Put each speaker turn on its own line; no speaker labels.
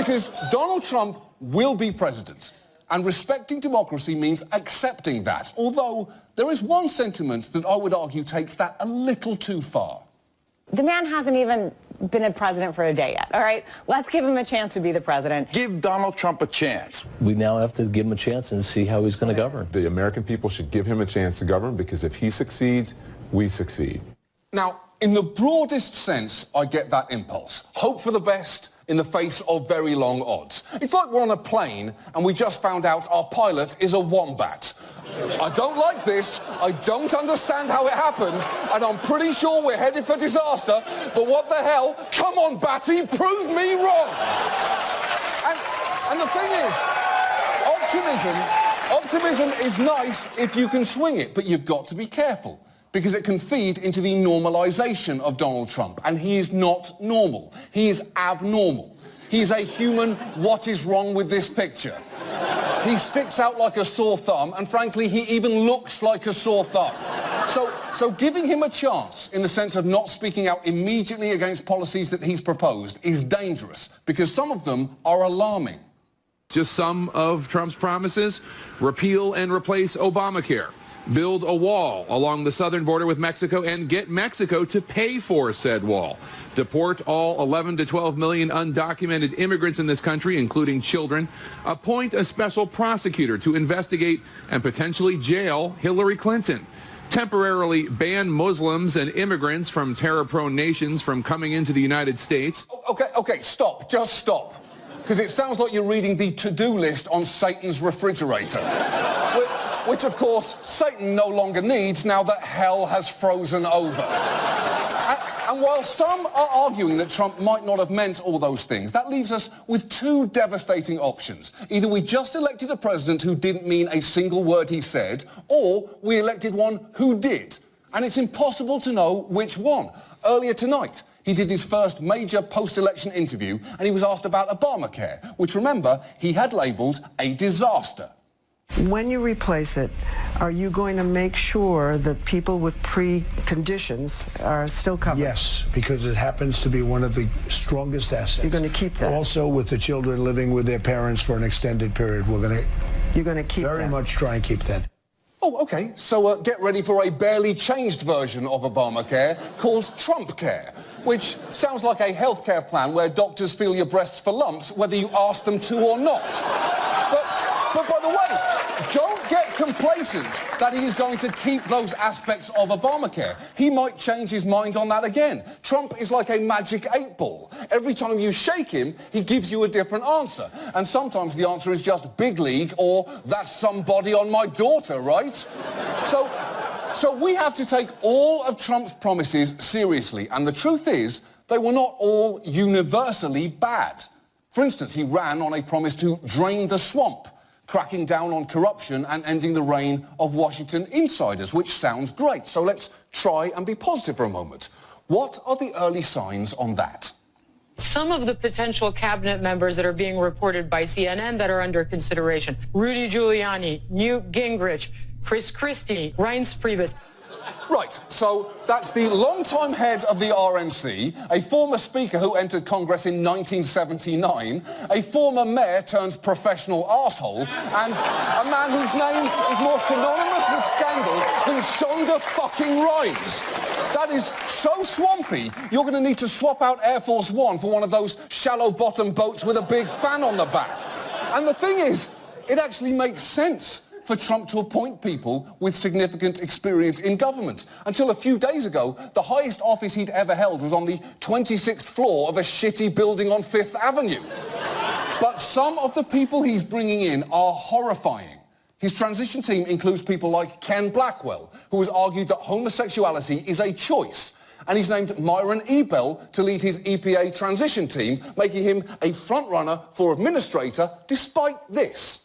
Because Donald Trump will be president, and respecting democracy means accepting that, although there is one sentiment that I would argue takes that a little too far.
The man hasn't even been a president for a day yet, all right? Let's give him a chance to be the president.
Give Donald Trump a chance.
We now have to give him a chance and see how he's going to govern.
The American people should give him a chance to govern, because if he succeeds, we succeed.
Now, in the broadest sense, I get that impulse. Hope for the best in the face of very long odds. It's like we're on a plane and we just found out our pilot is a wombat. I don't like this, I don't understand how it happened, and I'm pretty sure we're headed for disaster, but what the hell? Come on, Batty, prove me wrong! And the thing is, optimism is nice if you can swing it, but you've got to be careful, because it can feed into the normalization of Donald Trump, and he is not normal. He is abnormal. He's a human, what is wrong with this picture? He sticks out like a sore thumb, and frankly, he even looks like a sore thumb. So giving him a chance, in the sense of not speaking out immediately against policies that he's proposed, is dangerous, because some of them are alarming.
Just some of Trump's promises: repeal and replace Obamacare, build a wall along the southern border with Mexico and get Mexico to pay for said wall, deport all 11 to 12 million undocumented immigrants in this country, including children, appoint a special prosecutor to investigate and potentially jail Hillary Clinton, temporarily ban Muslims and immigrants from terror-prone nations from coming into the United States.
Okay, stop, just stop. Because it sounds like you're reading the to-do list on Satan's refrigerator. Which, of course, Satan no longer needs now that hell has frozen over. And while some are arguing that Trump might not have meant all those things, that leaves us with two devastating options. Either we just elected a president who didn't mean a single word he said, or we elected one who did. And it's impossible to know which one. Earlier tonight, he did his first major post-election interview, and he was asked about Obamacare, which, remember, he had labelled a disaster.
When you replace it, are you going to make sure that people with preconditions are still covered?
Yes, because it happens to be one of the strongest assets.
You're going to keep that?
Also, with the children living with their parents for an extended period, we're going to...
You're going to keep
very
that?
much try and keep that.
Oh, OK. So get ready for a barely changed version of Obamacare called TrumpCare, which sounds like a healthcare plan where doctors feel your breasts for lumps whether you ask them to or not. But by the way, don't get complacent that he is going to keep those aspects of Obamacare. He might change his mind on that again. Trump is like a magic 8-ball. Every time you shake him, he gives you a different answer. And sometimes the answer is just big league or that's somebody on my daughter, right? So we have to take all of Trump's promises seriously. And the truth is, they were not all universally bad. For instance, he ran on a promise to drain the swamp, cracking down on corruption and ending the reign of Washington insiders, which sounds great. So let's try and be positive for a moment. What are the early signs on that?
Some of the potential cabinet members that are being reported by CNN that are under consideration: Rudy Giuliani, Newt Gingrich, Chris Christie, Reince Priebus.
Right, so that's the longtime head of the RNC, a former speaker who entered Congress in 1979, a former mayor turned professional arsehole, and a man whose name is more synonymous with scandal than Shonda fucking Rhimes. That is so swampy, you're going to need to swap out Air Force One for one of those shallow-bottom boats with a big fan on the back. And the thing is, it actually makes sense for Trump to appoint people with significant experience in government. Until a few days ago, the highest office he'd ever held was on the 26th floor of a shitty building on Fifth Avenue. But some of the people he's bringing in are horrifying. His transition team includes people like Ken Blackwell, who has argued that homosexuality is a choice. And he's named Myron Ebell to lead his EPA transition team, making him a front-runner for administrator despite this.